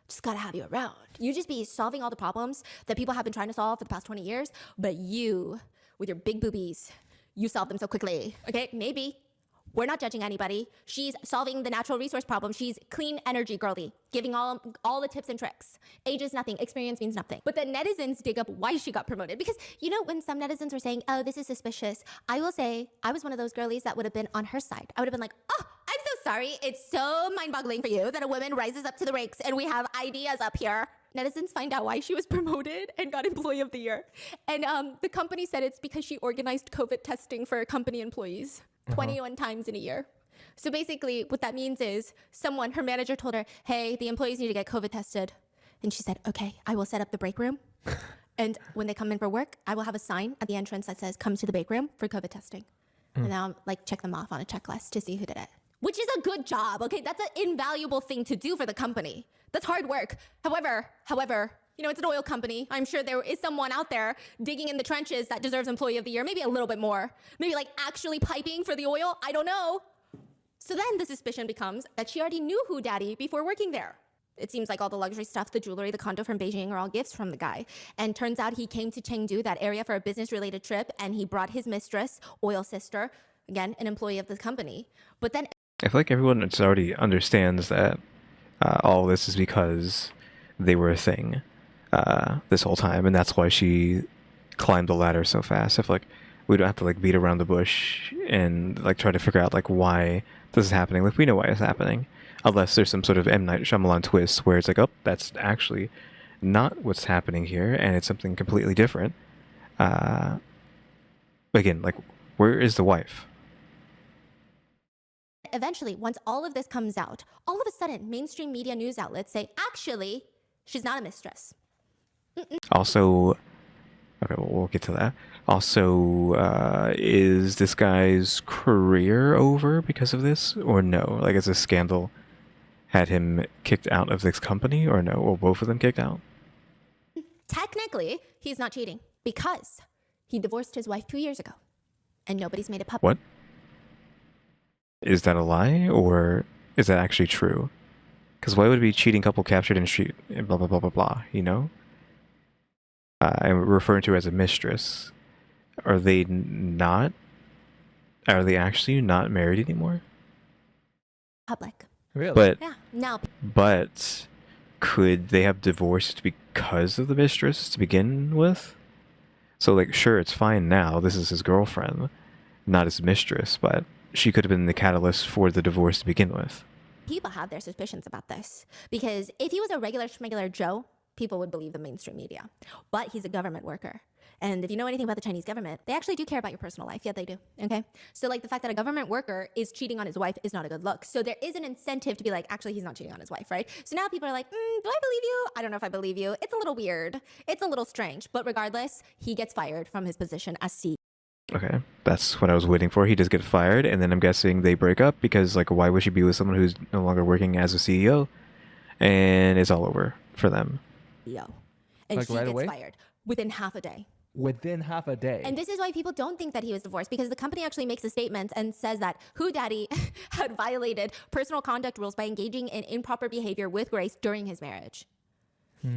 just gotta have you around. You just be solving all the problems that people have been trying to solve for the past 20 years, but you, with your big boobies, you solve them so quickly. Okay, maybe. We're not judging anybody. She's solving the natural resource problem. She's clean energy girly, giving all the tips and tricks. Age is nothing, experience means nothing. But the netizens dig up why she got promoted. Because you know when some netizens were saying, oh, this is suspicious, I will say I was one of those girlies that would have been on her side. I would have been like, oh, I'm so sorry. It's so mind-boggling for you that a woman rises up to the ranks and we have ideas up here. Netizens find out why she was promoted and got Employee of the Year. And the company said it's because she organized COVID testing for company employees 21 times in a year. So basically what that means is her manager told her, hey, the employees need to get COVID tested. And she said, okay, I will set up the break room. And when they come in for work, I will have a sign at the entrance that says, come to the break room for COVID testing. And now like check them off on a checklist to see who did it. Which is a good job, okay? That's an invaluable thing to do for the company. That's hard work. However, you know, it's an oil company. I'm sure there is someone out there digging in the trenches that deserves Employee of the Year, maybe a little bit more. Maybe like actually piping for the oil, I don't know. So then the suspicion becomes that she already knew Who Daddy before working there. It seems like all the luxury stuff, the jewelry, the condo from Beijing are all gifts from the guy. And turns out he came to Chengdu, that area, for a business-related trip, and he brought his mistress, oil sister, again, an employee of the company. But then I feel like everyone already understands that all this is because they were a thing this whole time, and that's why she climbed the ladder so fast. I feel like we don't have to like beat around the bush and like try to figure out like why this is happening. Like we know why it's happening, unless there's some sort of M. Night Shyamalan twist where it's like, oh, that's actually not what's happening here, and it's something completely different. Again, like, where is the wife? eventually, once all of this comes out, all of a sudden, mainstream media news outlets say, actually, she's not a mistress. Also, okay, well, we'll get to that. Also, is this guy's career over because of this, or no? Like, has a scandal had him kicked out of this company, or no? Or both of them kicked out? Technically, he's not cheating because he divorced his wife 2 years ago, and nobody's made it public. What? Is that a lie, or is that actually true? Because why would it be cheating couple captured in street, blah, blah, blah, blah, blah, you know? I'm referring to as a mistress. Are they actually not married anymore? Public. Really? But, Yeah. Now, but could they have divorced because of the mistress to begin with? So, like, sure, it's fine now. This is his girlfriend, not his mistress, but she could have been the catalyst for the divorce to begin with. people have their suspicions about this because if he was a regular schmegular Joe, people would believe the mainstream media. But he's a government worker. And if you know anything about the Chinese government, they actually do care about your personal life. Yeah, they do. Okay? So like the fact that a government worker is cheating on his wife is not a good look. So there is an incentive to be like, actually, he's not cheating on his wife, right? So now people are like, do I believe you? I don't know if I believe you. It's a little weird. It's a little strange. But regardless, he gets fired from his position as CEO. Okay, that's what I was waiting for. He does get fired, and then I'm guessing they break up because, like, why would she be with someone who's no longer working as a CEO? And it's all over for them. And Like she right gets away? fired within half a day. within half a day. And this is why people don't think that he was divorced, because the company actually makes a statement and says that Who Daddy had violated personal conduct rules by engaging in improper behavior with Grace during his marriage.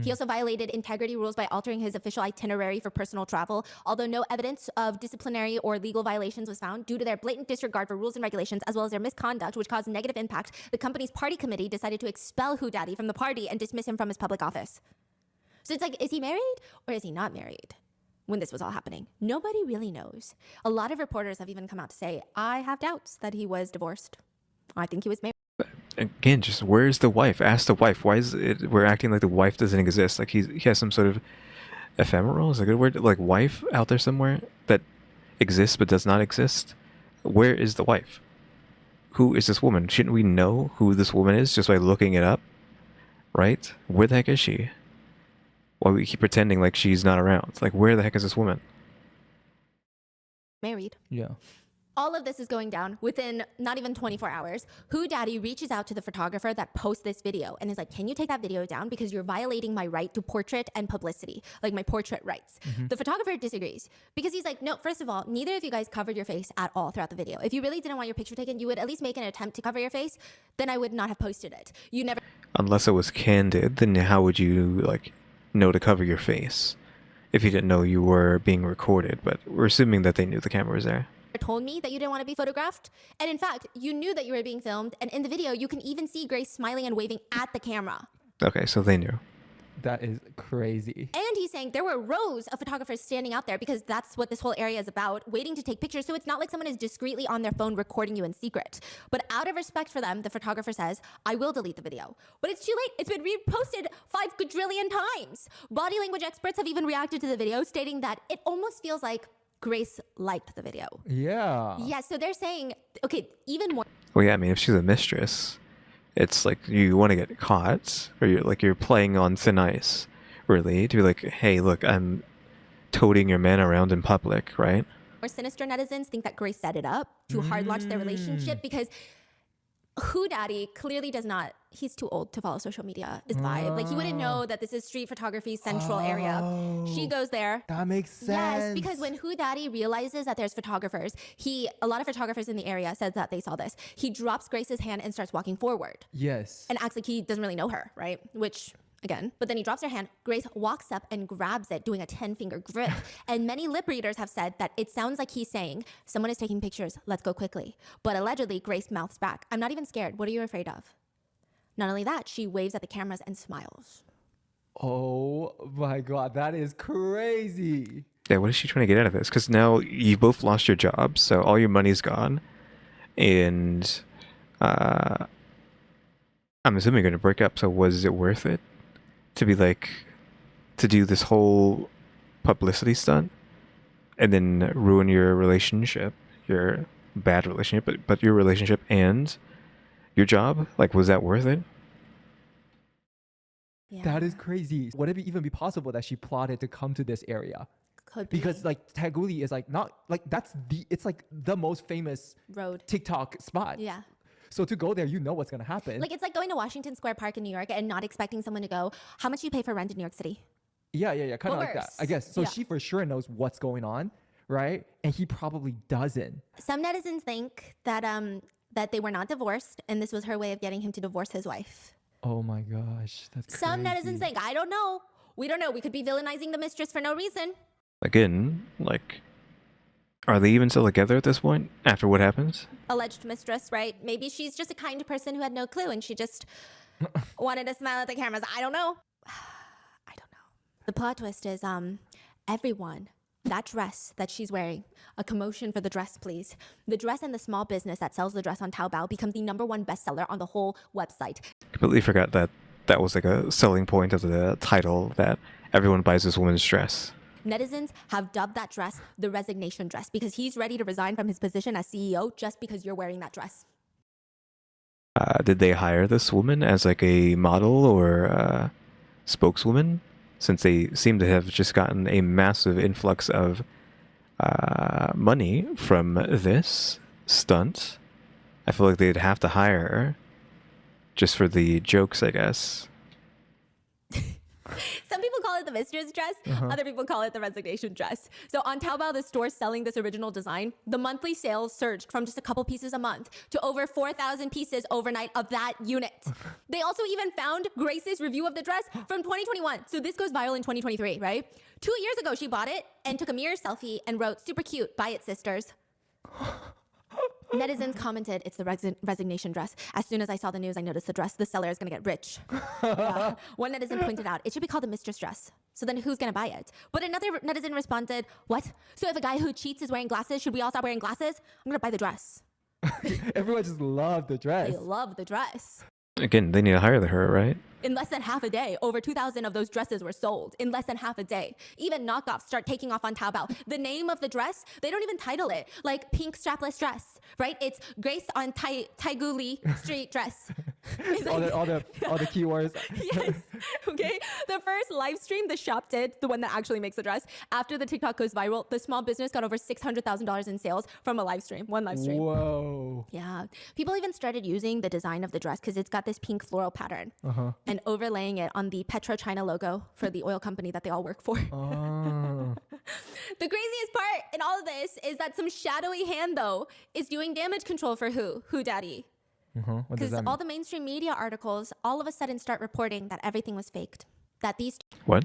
He also violated integrity rules by altering his official itinerary for personal travel. Although no evidence of disciplinary or legal violations was found, due to their blatant disregard for rules and regulations, as well as their misconduct, which caused negative impact, the company's party committee decided to expel Who Daddy from the party and dismiss him from his public office. So it's like, is he married or is he not married? When this was all happening, nobody really knows. A lot of reporters have even come out to say, I have doubts that he was divorced. I think he was married. Again, just where's the wife? Ask the wife. Why is it we're acting like the wife doesn't exist? Like he has some sort of ephemeral, is a good word, like wife out there somewhere that exists but does not exist. Where is the wife? Who is this woman? Shouldn't we know who this woman is just by looking it up? Right? Where the heck is she? Why we keep pretending like she's not around? Like, where the heck is this woman? Married. Yeah. All of this is going down within not even 24 hours. Who Daddy reaches out to the photographer that posts this video and is like, can you take that video down because you're violating my right to portrait and publicity, like my portrait rights. The photographer disagrees because he's like, no, first of all, neither of you guys covered your face at all throughout the video. If you really didn't want your picture taken, you would at least make an attempt to cover your face. Then I would not have posted it. You never Unless it was candid, then how would you like know to cover your face if you didn't know you were being recorded? But we're assuming that they knew the camera was there. told me that you didn't want to be photographed. And in fact, you knew that you were being filmed. And in the video, you can even see Grace smiling and waving at the camera. Okay, so they knew. That is crazy. And he's saying there were rows of photographers standing out there because that's what this whole area is about, waiting to take pictures. So it's not like someone is discreetly on their phone recording you in secret. But out of respect for them, the photographer says, I will delete the video. But it's too late. It's been reposted 5 quadrillion times. Body language experts have even reacted to the video, stating that it almost feels like Grace liked the video. Yeah. Yeah, so they're saying, okay, even more. Well, yeah, I mean, if she's a mistress, it's like you want to get caught, or you're playing on thin ice, really, to be like, hey, look, I'm toting your man around in public, right? More sinister netizens think that Grace set it up to hard launch their relationship because Who Daddy clearly does not, he's too old to follow social media, is the vibe. Like, he wouldn't know that this is street photography's central area. She goes there. That makes sense. Yes, because when Who Daddy realizes that there's photographers, a lot of photographers in the area said that they saw this. He drops Grace's hand and starts walking forward Yes. and acts like he doesn't really know her, right? Which, again, but then he drops her hand. Grace walks up and grabs it, doing a 10-finger grip. And many lip readers have said that it sounds like he's saying, someone is taking pictures, let's go quickly. But allegedly, Grace mouths back, I'm not even scared. What are you afraid of? Not only that, she waves at the cameras and smiles. Oh my God, that is crazy. Yeah, what is she trying to get out of this? Because now you both lost your jobs, so all your money's gone, and I'm assuming you're going to break up, so was it worth it to be like, to do this whole publicity stunt and then ruin your relationship, your bad relationship, but your relationship and your job? Like, was that worth it? Yeah. That is crazy. Would it even be possible that she plotted to come to this area? Could be. Because like Taguli is like not like it's like the most famous Road. TikTok spot. Yeah. So to go there, you know what's gonna happen. Like, it's like going to Washington Square Park in New York and not expecting someone to go, how much do you pay for rent in New York City? yeah, kind of But like that, worse. I guess. So Yeah. she for sure knows what's going on, right? And he probably doesn't. Some netizens think that that they were not divorced and this was her way of getting him to divorce his wife. Oh my gosh, that's Some crazy. netizens think, I don't know. We don't know. We could be villainizing the mistress for no reason. Again, like, are they even still together at this point after what happens? Alleged mistress, right? Maybe she's just a kind person who had no clue and she just wanted to smile at the cameras. I don't know. I don't know. The plot twist is everyone, that dress that she's wearing, a commotion for the dress, please. The dress and the small business that sells the dress on Taobao becomes the #1 bestseller on the whole website. Completely forgot that that was like a selling point of the title, that everyone buys this woman's dress. Netizens have dubbed that dress the resignation dress because he's ready to resign from his position as CEO just because you're wearing that dress. Did they hire this woman as like a model or spokeswoman? Since they seem to have just gotten a massive influx of money from this stunt, I feel like they'd have to hire her just for the jokes, I guess. Some people call it the Mistress dress. Other people call it the resignation dress. So on Taobao, the store selling this original design, the monthly sales surged from just a couple pieces a month to over 4,000 pieces overnight of that unit. They also even found Grace's review of the dress from 2021. So this goes viral in 2023, right? 2 years ago, she bought it and took a mirror selfie and wrote, "Super cute, buy it, sisters." Netizens commented, "It's the resignation dress. As soon as I saw the news, I noticed the dress. The seller is going to get rich." Yeah. One netizen pointed out, "It should be called the Mistress dress. So then who's going to buy it?" But another netizen responded, "What? So if a guy who cheats is wearing glasses, should we all stop wearing glasses? I'm going to buy the dress." Everyone just loved the dress. They love the dress. Again, they need to hire her, right? In less than half a day, over 2,000 of those dresses were sold. In less than half a day. Even knockoffs start taking off on Taobao. The name of the dress, they don't even title it. Like pink strapless dress, right? It's Grace on Taiguli street dress. It's all the keywords. Yes. Okay. The first live stream the shop did, the one that actually makes the dress, after the TikTok goes viral, the small business got over $600,000 in sales from a live stream, one live stream. Whoa. Yeah. People even started using the design of the dress because it's got this pink floral pattern and overlaying it on the Petro China logo for the oil company that they all work for. Oh. The craziest part in all of this is that some shadowy hand, though, is doing damage control for Who Daddy. What does Because that all mean? the mainstream media articles all of a sudden start reporting that everything was faked. That these What?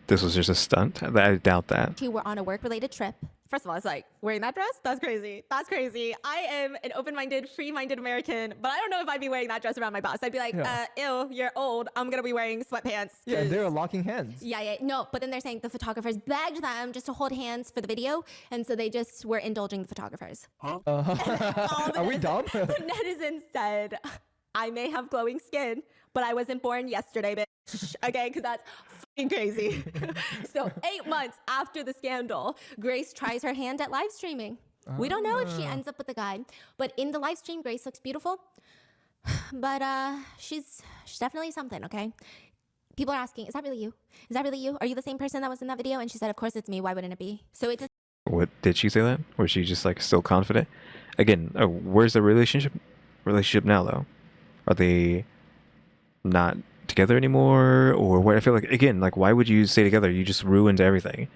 This was just a stunt? I doubt that. two were on a work-related trip. First of all, it's like, wearing that dress? That's crazy. That's crazy. I am an open-minded, free-minded American, but I don't know if I'd be wearing that dress around my boss. I'd be like, Yeah. Ew, you're old. I'm going to be wearing sweatpants. Yeah, and 'cause- they were locking hands. Yeah. No, but then they're saying the photographers begged them just to hold hands for the video, and so they just were indulging the photographers. Are we dumb? Netizens said, "I may have glowing skin, but I wasn't born yesterday, bitch." Okay, because that's fucking crazy. So 8 months after the scandal, Grace tries her hand at live streaming. We don't know if she ends up with a guy, but in the live stream, Grace looks beautiful. But she's definitely something, okay? People are asking, "Is that really you? Is that really you? Are you the same person that was in that video?" And she said, "Of course it's me. Why wouldn't it be?" So it's a What did she say that? Or was she just like still confident? Again, where's the relationship now though? Are they not together anymore? Or what? I feel like again, like why would you stay together? You just ruined everything.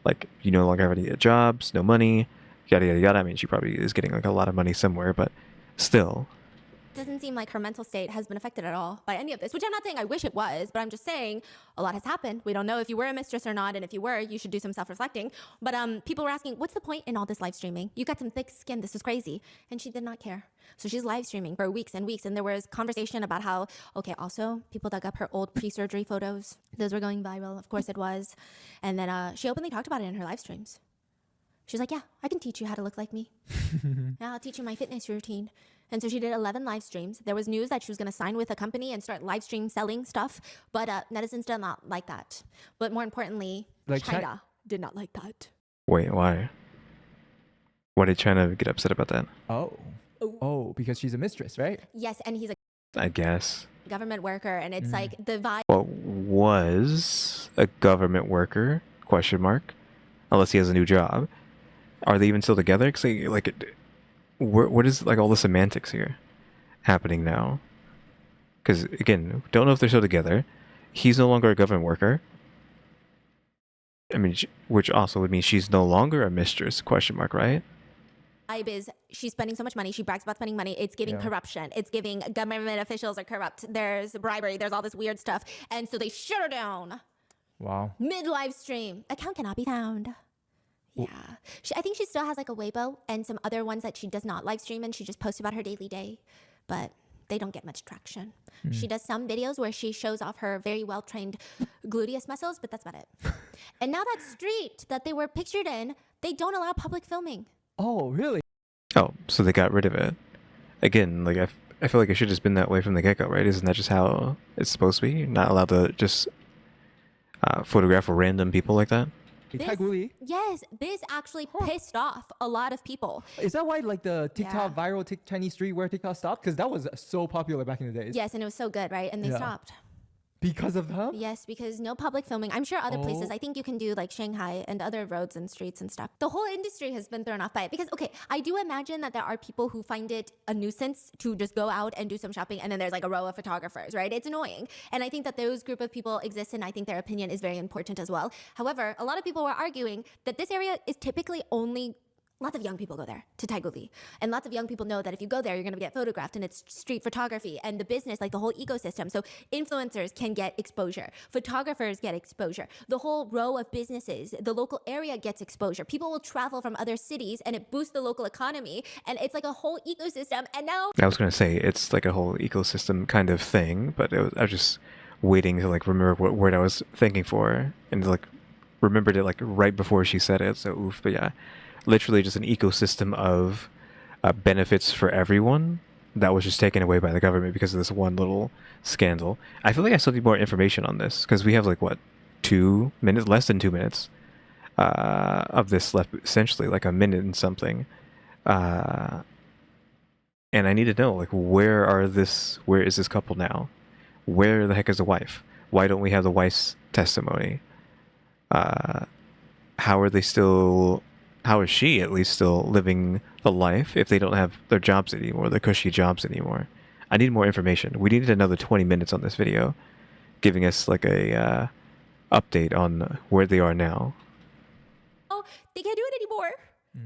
Like you no longer have any jobs, no money, yada yada yada. I mean, she probably is getting like a lot of money somewhere, but still. doesn't seem like her mental state has been affected at all by any of this, which I'm not saying I wish it was, but I'm just saying a lot has happened. We don't know if you were a mistress or not, and if you were, you should do some self-reflecting. But people were asking, what's the point in all this live streaming? You got some thick skin, this is crazy. And she did not care. So she's live streaming for weeks and weeks, and there was conversation about how, okay, also people dug up her old pre-surgery photos. Those were going viral, of course it was. And then she openly talked about it in her live streams. She's like, yeah, I can teach you how to look like me. Yeah, I'll teach you my fitness routine. And so she did 11 live streams. There was news that she was going to sign with a company and start live stream selling stuff. But netizens did not like that. But more importantly, Like China did not like that. Wait, why? Why did China get upset about that? Oh, because she's a mistress, right? Yes, and he's a I guess. government worker. And it's like the vibe. Well, was a government worker, question mark, unless he has a new job. Are they even still together? Because like, what is like all the semantics here happening now? Because again, don't know if they're still together. He's no longer a government worker. I mean, which also would mean she's no longer a mistress, question mark, right? Vibe is she's spending so much money. She brags about spending money. It's giving corruption. It's giving government officials are corrupt. There's bribery. There's all this weird stuff. And so they shut her down. Wow. Mid live stream. Account cannot be found. Yeah. I think she still has like a Weibo and some other ones that she does not live stream and she just posts about her daily day. But they don't get much traction. She does some videos where she shows off her very well-trained gluteus muscles, but that's about it. And now that street that they were pictured in, they don't allow public filming. Oh, really? Oh, so they got rid of it. Again, like I feel like it should have just been that way from the get-go, right? Isn't that just how it's supposed to be? You're not allowed to just photograph random people like that? Yes, this actually pissed off a lot of people. Is that why like the TikTok viral Chinese streetwear TikTok stopped? Because that was so popular back in the days. Yes, and it was so good, right? And they stopped. Because of them? Yes, because no public filming. I'm sure other places, Oh. I think you can do like Shanghai and other roads and streets and stuff. The whole industry has been thrown off by it because, okay, I do imagine that there are people who find it a nuisance to just go out and do some shopping and then there's like a row of photographers, right? It's annoying. And I think that those group of people exist and I think their opinion is very important as well. However, a lot of people were arguing that this area is typically only lots of young people go there to Taeguli. And lots of young people know that if you go there, you're going to get photographed and it's street photography and the business, like the whole ecosystem. So influencers can get exposure. Photographers get exposure. The whole row of businesses, the local area gets exposure. People will travel from other cities and it boosts the local economy. And it's like a whole ecosystem. And now I was gonna say it's like a whole ecosystem kind of thing, but I was just waiting to like remember what word I was thinking for, and like remembered it like right before she said it. So oof, but yeah, literally just an ecosystem of benefits for everyone that was just taken away by the government because of this one little scandal. I feel like I still need more information on this because we have like what 2 minutes, less than 2 minutes of this left, essentially like a minute and something. And I need to know like where is this couple now? Where the heck is the wife? Why don't we have the wife's testimony? How is she at least still living the life if they don't have their jobs anymore, their cushy jobs anymore? I need more information. We needed another 20 minutes on this video, giving us like a update on where they are now. they can't do it anymore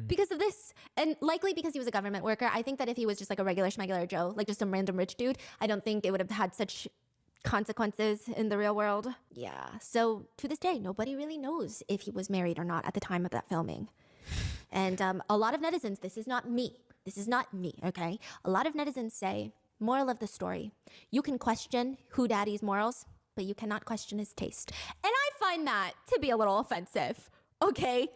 because of this. And likely because he was a government worker. I think that if he was just like a regular schmegular Joe, like just some random rich dude, I don't think it would have had such consequences in the real world. Yeah. So to this day, nobody really knows if he was married or not at the time of that filming. And a lot of netizens, this is not me, okay? A lot of netizens say, moral of the story, you can question who daddy's morals, but you cannot question his taste. And I find that to be a little offensive, okay?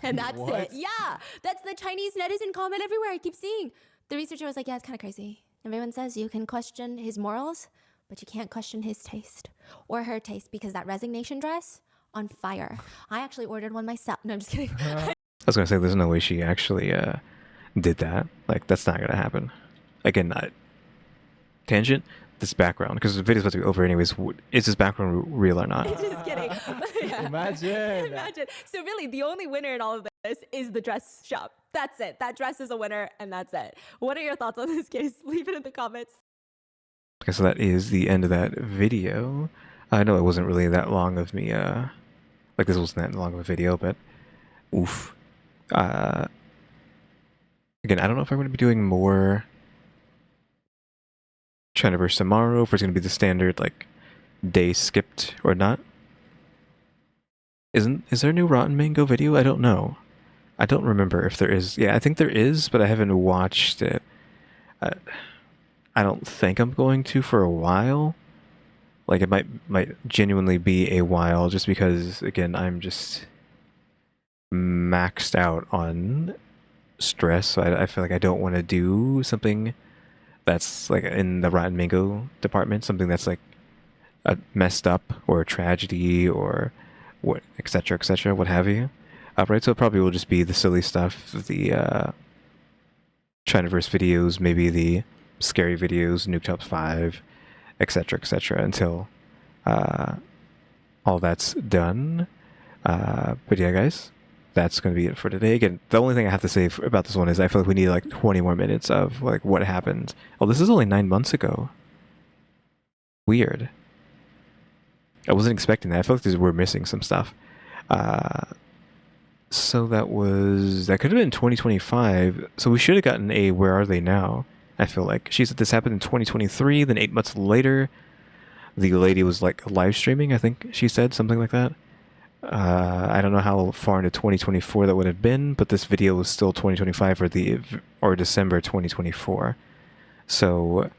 And that's it. Yeah, that's the Chinese netizen comment everywhere I keep seeing. The researcher was like, yeah, it's kind of crazy. Everyone says you can question his morals, but you can't question his taste or her taste because that resignation dress, on fire. I actually ordered one myself. No, I'm just kidding. I was gonna say there's no way she actually did that. Like that's not gonna happen. Again, tangent. This background, because the video's about to be over anyways. Is this background real or not? Just kidding. Yeah. Imagine. So really, the only winner in all of this is the dress shop. That's it. That dress is a winner, and that's it. What are your thoughts on this case? Leave it in the comments. Okay, so that is the end of that video. I know it wasn't really that long of me. Like this wasn't that long of a video, but oof. Again, I don't know if I'm going to be doing more Chinaverse tomorrow, if it's going to be the standard like day skipped or not. Is there a new Rotten Mango video? I don't know. I don't remember if there is. Yeah, I think there is, but I haven't watched it. I don't think I'm going to for a while. Like it might genuinely be a while, just because again I'm just maxed out on stress. So I feel like I don't want to do something that's like in the Rotten Mango department, something that's like messed up or a tragedy or what, etc., what have you. Right, so it probably will just be the silly stuff, the Chinaverse videos, maybe the scary videos, Nuke Tops 5, etc., until all that's done. But yeah, guys, that's going to be it for today. Again, the only thing I have to say about this one is I feel like we need like 20 more minutes of like what happened. Oh, this is only 9 months ago. Weird. I wasn't expecting that. I feel like we're missing some stuff. So that could have been 2025. So we should have gotten a Where Are They Now? I feel like she said this happened in 2023. Then 8 months later, the lady was like live streaming. I think she said something like that. I don't know how far into 2024 that would have been, but this video was still 2025 or December 2024. So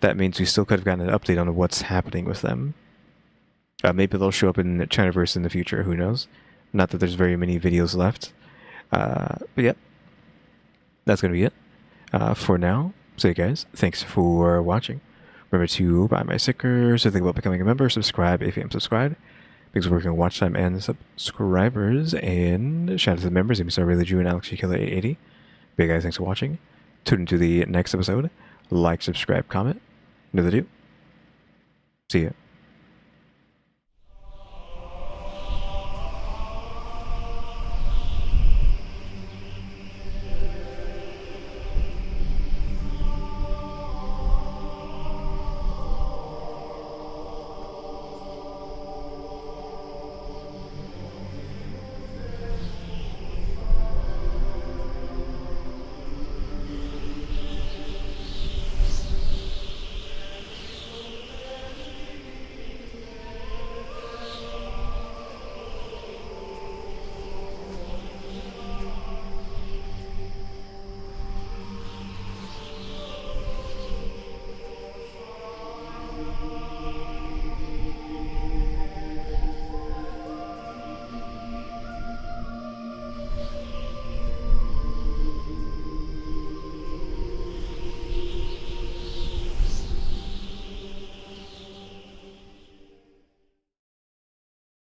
that means we still could have gotten an update on what's happening with them. Maybe they'll show up in Chinaverse in the future. Who knows? Not that there's very many videos left. But yeah, that's gonna be it for now. So, guys, thanks for watching. Remember to buy my stickers, or think about becoming a member, subscribe if you haven't subscribed, because we're working on watch time and subscribers. And shout out to the members, EmmyStarr, RaleyDrew, and alexgkiller 880. But yeah, guys, thanks for watching. Tune into the next episode. Like, subscribe, comment. Another do. See ya.